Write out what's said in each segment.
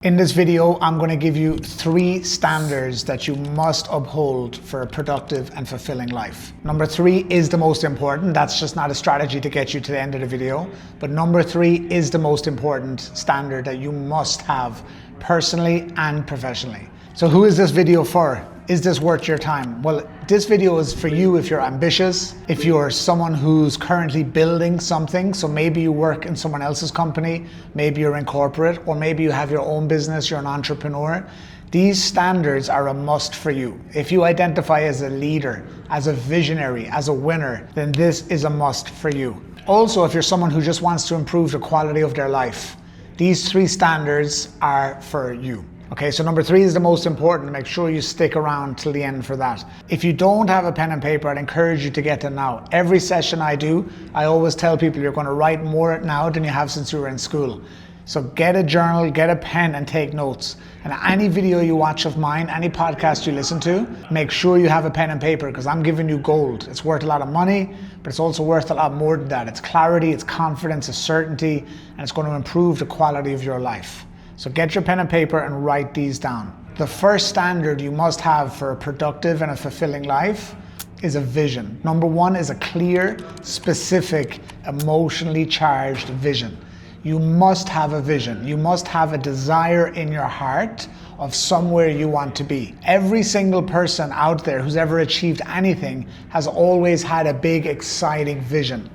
In this video, I'm going to give you 3 standards that you must uphold for a productive and fulfilling life. Number 3 is the most important. That's just not a strategy to get you to the end of the video. But number 3 is the most important standard that you must have personally and professionally. So who is this video for? Is this worth your time? Well, this video is for you if you're ambitious, if you're someone who's currently building something. So maybe you work in someone else's company, maybe you're in corporate, or maybe you have your own business, you're an entrepreneur. These standards are a must for you. If you identify as a leader, as a visionary, as a winner, then this is a must for you. Also, if you're someone who just wants to improve the quality of their life, these 3 standards are for you. Okay, so number 3 is the most important. Make sure you stick around till the end for that. If you don't have a pen and paper, I'd encourage you to get them now. Every session I do, I always tell people you're going to write more now than you have since you were in school. So get a journal, get a pen and take notes. And any video you watch of mine, any podcast you listen to, make sure you have a pen and paper because I'm giving you gold. It's worth a lot of money, but it's also worth a lot more than that. It's clarity, it's confidence, it's certainty, and it's going to improve the quality of your life. So get your pen and paper and write these down. The first standard you must have for a productive and a fulfilling life is a vision. Number 1 is a clear, specific, emotionally charged vision. You must have a vision. You must have a desire in your heart of somewhere you want to be. Every single person out there who's ever achieved anything has always had a big, exciting vision.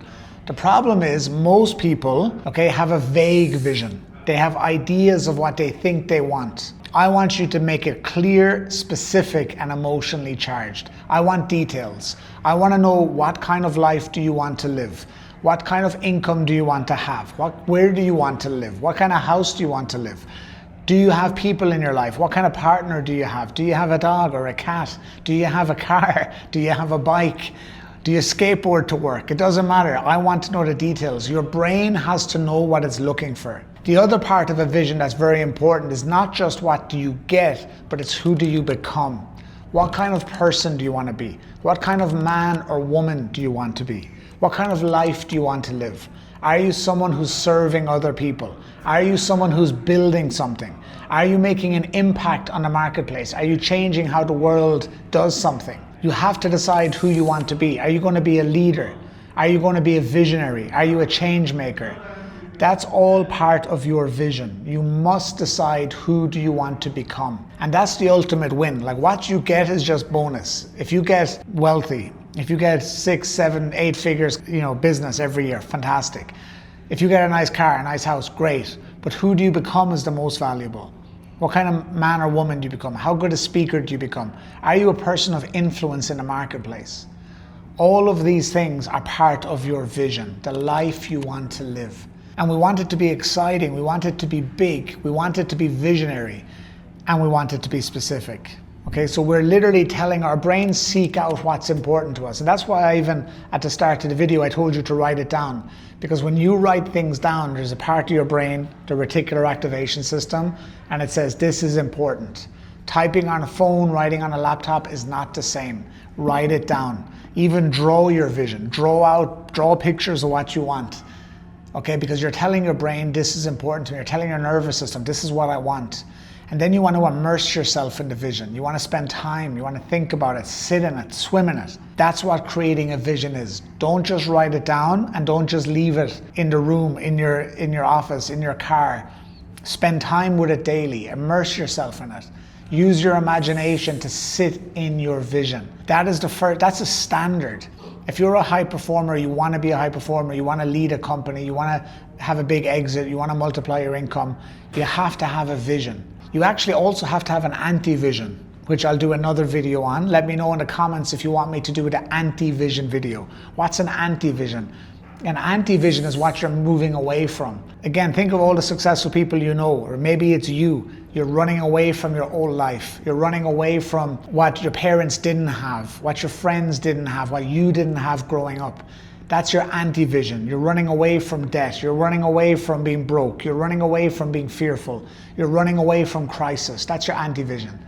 The problem is most people, have a vague vision. They have ideas of what they think they want. I want you to make it clear, specific, and emotionally charged. I want details. I want to know what kind of life do you want to live? What kind of income do you want to have? Where do you want to live? What kind of house do you want to live? Do you have people in your life? What kind of partner do you have? Do you have a dog or a cat? Do you have a car? Do you have a bike? Do you skateboard to work? It doesn't matter. I want to know the details. Your brain has to know what it's looking for. The other part of a vision that's very important is not just what do you get, but it's who do you become. What kind of person do you want to be? What kind of man or woman do you want to be? What kind of life do you want to live? Are you someone who's serving other people? Are you someone who's building something? Are you making an impact on the marketplace? Are you changing how the world does something? You have to decide who you want to be. Are you going to be a leader? Are you going to be a visionary? Are you a change maker? That's all part of your vision. You must decide who do you want to become. And that's the ultimate win. Like what you get is just bonus. If you get wealthy, if you get 6, 7, 8 figures, business every year, fantastic. If you get a nice car, a nice house, great. But who do you become is the most valuable. What kind of man or woman do you become? How good a speaker do you become? Are you a person of influence in the marketplace? All of these things are part of your vision, the life you want to live. And we want it to be exciting, we want it to be big, we want it to be visionary, and we want it to be specific. Okay, so we're literally telling our brains seek out what's important to us. And that's why I even, at the start of the video, I told you to write it down. Because when you write things down, there's a part of your brain, the reticular activation system, and it says this is important. Typing on a phone, writing on a laptop is not the same. Write it down. Even draw your vision. Draw pictures of what you want. Okay, because you're telling your brain this is important to me. You're telling your nervous system this is what I want. And then you want to immerse yourself in the vision. You want to spend time. You want to think about it, sit in it, swim in it. That's what creating a vision is. Don't just write it down and don't just leave it in the room, in your office, in your car. Spend time with it daily. Immerse yourself in it. Use your imagination to sit in your vision. That's a standard. If you're a high performer, you want to be a high performer, you want to lead a company, you want to have a big exit, you want to multiply your income, you have to have a vision. You actually also have to have an anti-vision, which I'll do another video on. Let me know in the comments if you want me to do the anti-vision video. What's an anti-vision? An anti-vision is what you're moving away from. Again, think of all the successful people you know, or maybe it's you. You're running away from your old life. You're running away from what your parents didn't have, what your friends didn't have, what you didn't have growing up. That's your anti-vision. You're running away from debt. You're running away from being broke. You're running away from being fearful. You're running away from crisis. That's your anti-vision.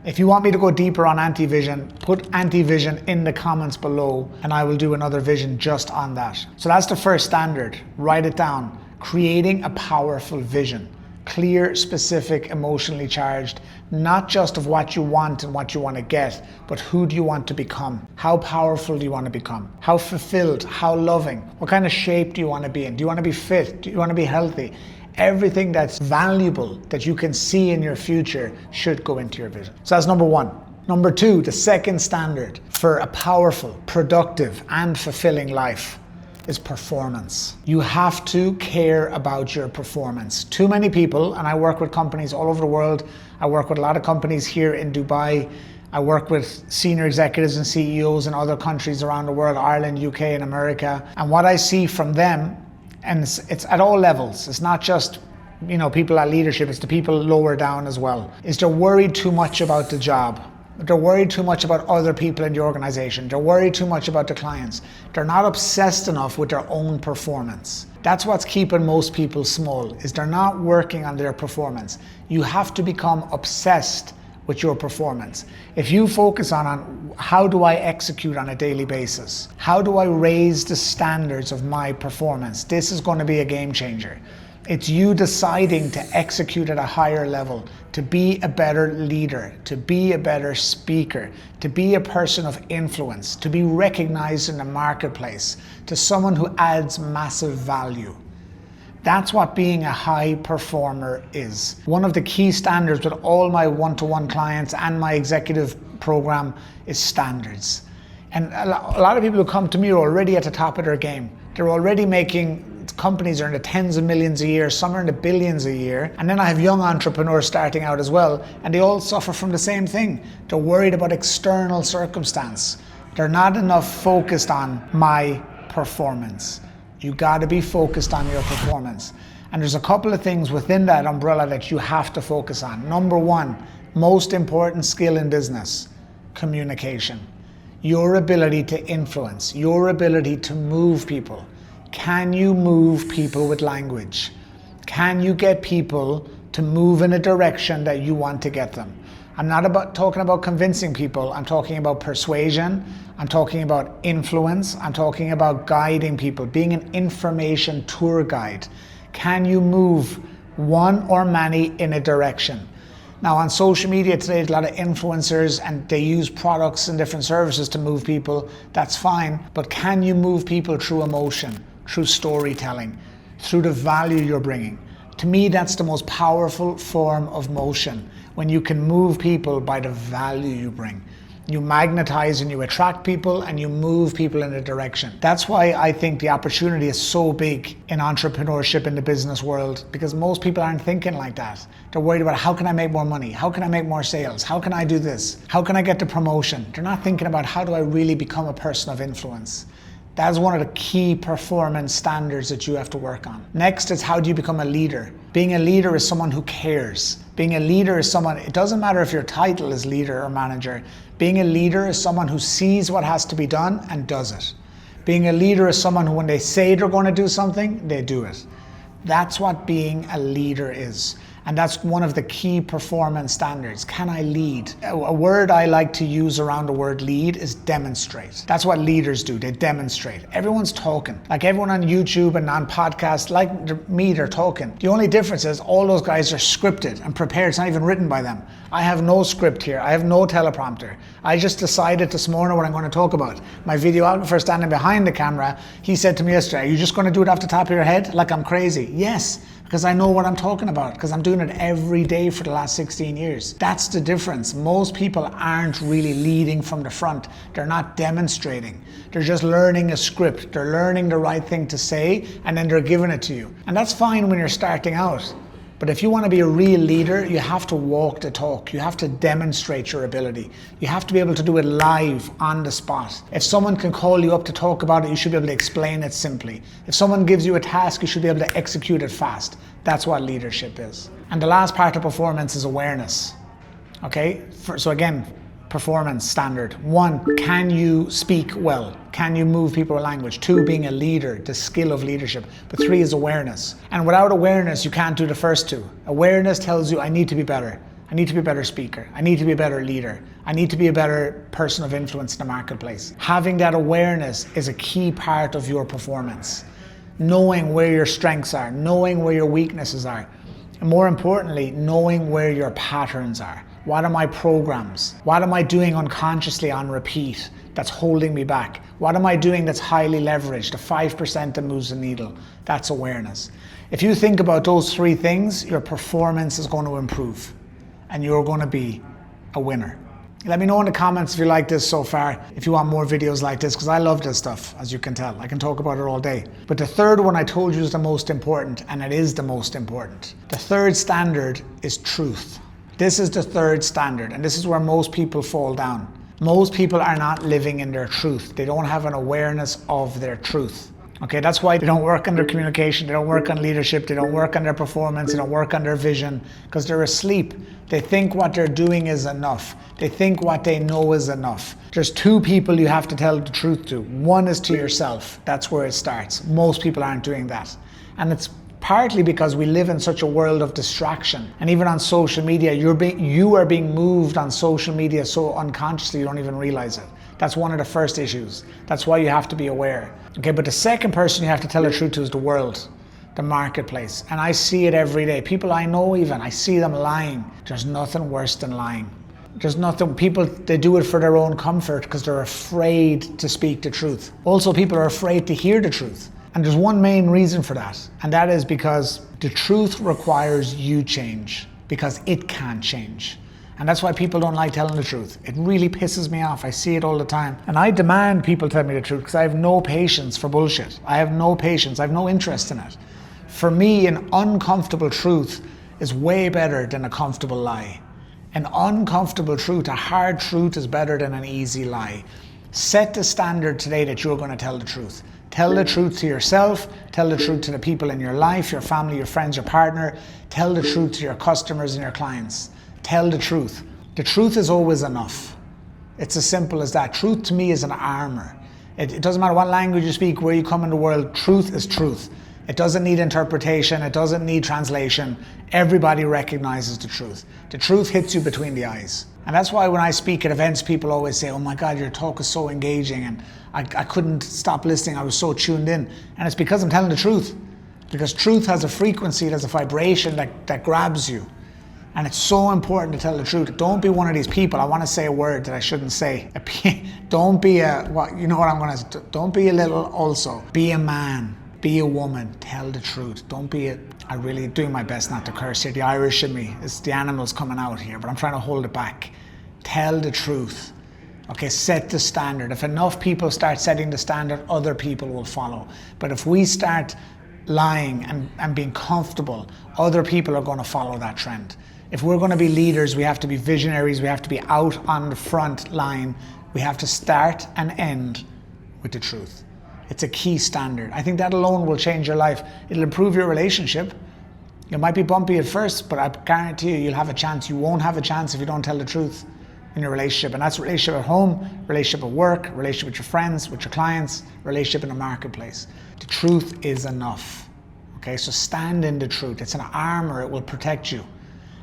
If you want me to go deeper on anti-vision, put anti-vision in the comments below and I will do another vision just on that. So that's the first standard. Write it down. Creating a powerful vision. clear, specific, emotionally charged, not just of what you want and what you want to get, but who do you want to become? How powerful do you want to become? How fulfilled? How loving? What kind of shape do you want to be in? Do you want to be fit? Do you want to be healthy? Everything that's valuable that you can see in your future should go into your vision. So that's number one. Number two, the second standard for a powerful, productive, and fulfilling life is performance. You have to care about your performance. Too many people, and I work with companies all over the world. I work with a lot of companies here in Dubai. I work with senior executives and CEOs in other countries around the world, Ireland, UK, and America. And what I see from them, and it's at all levels, it's not just people at leadership, it's the people lower down as well, is they're worried too much about the job. They're worried too much about other people in the organization. They're worried too much about the clients. They're not obsessed enough with their own performance. That's what's keeping most people small, is they're not working on their performance. You have to become obsessed with your performance. If you focus on how do I execute on a daily basis? How do I raise the standards of my performance? This is going to be a game changer. It's you deciding to execute at a higher level, to be a better leader, to be a better speaker, to be a person of influence, to be recognized in the marketplace, to someone who adds massive value. That's what being a high performer is. One of the key standards with all my one-to-one clients and my executive program is standards. And a lot of people who come to me are already at the top of their game. They're already making, companies are in the tens of millions a year, some are in the billions a year. And then I have young entrepreneurs starting out as well, and they all suffer from the same thing. They're worried about external circumstance. They're not enough focused on my performance. You gotta be focused on your performance. And there's a couple of things within that umbrella that you have to focus on. Number one, most important skill in business, communication. Your ability to influence, your ability to move people. Can you move people with language? Can you get people to move in a direction that you want to get them? I'm not talking about convincing people. I'm talking about persuasion. I'm talking about influence. I'm talking about guiding people, being an information tour guide. Can you move one or many in a direction? Now on social media today, there's a lot of influencers and they use products and different services to move people. That's fine, but can you move people through emotion, through storytelling, through the value you're bringing? To me, that's the most powerful form of motion, when you can move people by the value you bring. You magnetize and you attract people and you move people in a direction. That's why I think the opportunity is so big in entrepreneurship in the business world, because most people aren't thinking like that. They're worried about how can I make more money? How can I make more sales? How can I do this? How can I get the promotion? They're not thinking about how do I really become a person of influence. That's one of the key performance standards that you have to work on. Next is how do you become a leader? Being a leader is someone who cares. Being a leader is someone, it doesn't matter if your title is leader or manager. Being a leader is someone who sees what has to be done and does it. Being a leader is someone who, when they say they're going to do something, they do it. That's what being a leader is. And that's one of the key performance standards. Can I lead? A word I like to use around the word lead is demonstrate. That's what leaders do, they demonstrate. Everyone's talking. Like everyone on YouTube and on podcasts, like me, they're talking. The only difference is all those guys are scripted and prepared. It's not even written by them. I have no script here. I have no teleprompter. I just decided this morning what I'm going to talk about. My videographer standing behind the camera, he said to me yesterday, are you just going to do it off the top of your head? Like I'm crazy. Yes. Because I know what I'm talking about, because I'm doing it every day for the last 16 years. That's the difference. Most people aren't really leading from the front. They're not demonstrating. They're just learning a script. They're learning the right thing to say, and then they're giving it to you. And that's fine when you're starting out. But if you want to be a real leader, you have to walk the talk. You have to demonstrate your ability. You have to be able to do it live on the spot. If someone can call you up to talk about it, you should be able to explain it simply. If someone gives you a task, you should be able to execute it fast. That's what leadership is. And the last part of performance is awareness. Okay? So again, performance standard. 1, can you speak well? Can you move people with language? 2, being a leader, the skill of leadership. But 3 is awareness. And without awareness, you can't do the first 2. Awareness tells you, I need to be better. I need to be a better speaker. I need to be a better leader. I need to be a better person of influence in the marketplace. Having that awareness is a key part of your performance. Knowing where your strengths are, knowing where your weaknesses are. And more importantly, knowing where your patterns are. What are my programs? What am I doing unconsciously on repeat that's holding me back? What am I doing that's highly leveraged, the 5% that moves the needle? That's awareness. If you think about those three things, your performance is going to improve and you're going to be a winner. Let me know in the comments if you like this so far, if you want more videos like this, because I love this stuff, as you can tell. I can talk about it all day. But the third one I told you is the most important, and it is the most important. The third standard is truth. This is the third standard, and this is where most people fall down. Most people are not living in their truth. They don't have an awareness of their truth. Okay, that's why they don't work on their communication, they don't work on leadership, they don't work on their performance, they don't work on their vision, because they're asleep. They think what they're doing is enough. They think what they know is enough. There's two people you have to tell the truth to. One is to yourself. That's where it starts. Most people aren't doing that. And it's partly because we live in such a world of distraction. And even on social media, you are being moved on social media so unconsciously you don't even realize it. That's one of the first issues. That's why you have to be aware. Okay, but the second person you have to tell the truth to is the world, the marketplace. And I see it every day. People I know even, I see them lying. There's nothing worse than lying. There's nothing, people, they do it for their own comfort because they're afraid to speak the truth. Also, people are afraid to hear the truth. And there's one main reason for that, and that is because the truth requires you change, because it can't change. And that's why people don't like telling the truth. It really pisses me off. I see it all the time. And I demand people tell me the truth because I have no patience for bullshit. I have no patience. I have no interest in it. For me, an uncomfortable truth is way better than a comfortable lie. An uncomfortable truth, a hard truth, is better than an easy lie. Set the standard today that you're going to tell the truth. Tell the truth to yourself, tell the truth to the people in your life, your family, your friends, your partner. Tell the truth to your customers and your clients. Tell the truth. The truth is always enough. It's as simple as that. Truth to me is an armor. It doesn't matter what language you speak, where you come in the world, truth is truth. It doesn't need interpretation, it doesn't need translation. Everybody recognizes the truth. The truth hits you between the eyes. And that's why when I speak at events, people always say, oh my God, your talk is so engaging, and I couldn't stop listening, I was so tuned in. And it's because I'm telling the truth. Because truth has a frequency, it has a vibration that grabs you. And it's so important to tell the truth. Don't be one of these people, I want to say a word that I shouldn't say. Don't be don't be a little also. Be a man, be a woman, tell the truth. Don't be I really doing my best not to curse here. The Irish in me, it's the animals coming out here, but I'm trying to hold it back. Tell the truth. Okay, set the standard. If enough people start setting the standard, other people will follow. But if we start lying and being comfortable, other people are going to follow that trend. If we're going to be leaders, we have to be visionaries, we have to be out on the front line. We have to start and end with the truth. It's a key standard. I think that alone will change your life. It'll improve your relationship. It might be bumpy at first, but I guarantee you'll have a chance. You won't have a chance if you don't tell the truth in your relationship. And that's relationship at home, relationship at work, relationship with your friends, with your clients, relationship in the marketplace. The truth is enough. Okay, so stand in the truth. It's an armor, it will protect you.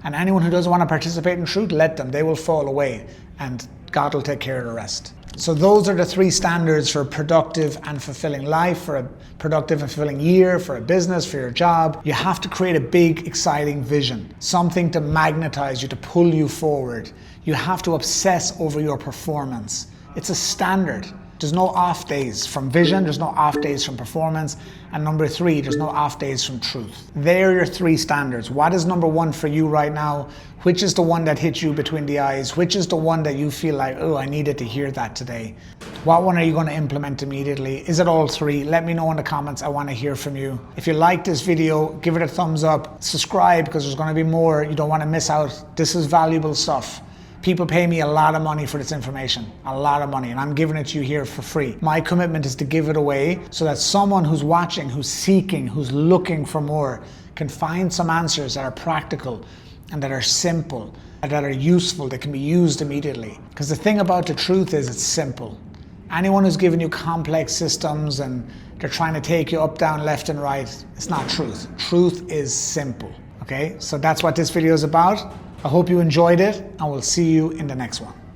And anyone who doesn't want to participate in truth, let them. They will fall away and God will take care of the rest. So those are the three standards for a productive and fulfilling life, for a productive and fulfilling year, for a business, for your job. You have to create a big, exciting vision, something to magnetize you, to pull you forward. You have to obsess over your performance. It's a standard. There's no off days from vision, there's no off days from performance, and number three, there's no off days from truth. They're your three standards. What is number one for you right now? Which is the one that hits you between the eyes? Which is the one that you feel like, oh, I needed to hear that today? What one are you going to implement immediately? Is it all three? Let me know in the comments. I want to hear from you. If you like this video, give it a thumbs up. Subscribe, because there's going to be more. You don't want to miss out. This is valuable stuff. People pay me a lot of money for this information, a lot of money, and I'm giving it to you here for free. My commitment is to give it away so that someone who's watching, who's seeking, who's looking for more, can find some answers that are practical and that are simple, and that are useful, that can be used immediately. Because the thing about the truth is it's simple. Anyone who's giving you complex systems and they're trying to take you up, down, left, and right, it's not truth. Truth is simple, okay? So that's what this video is about. I hope you enjoyed it, and we'll see you in the next one.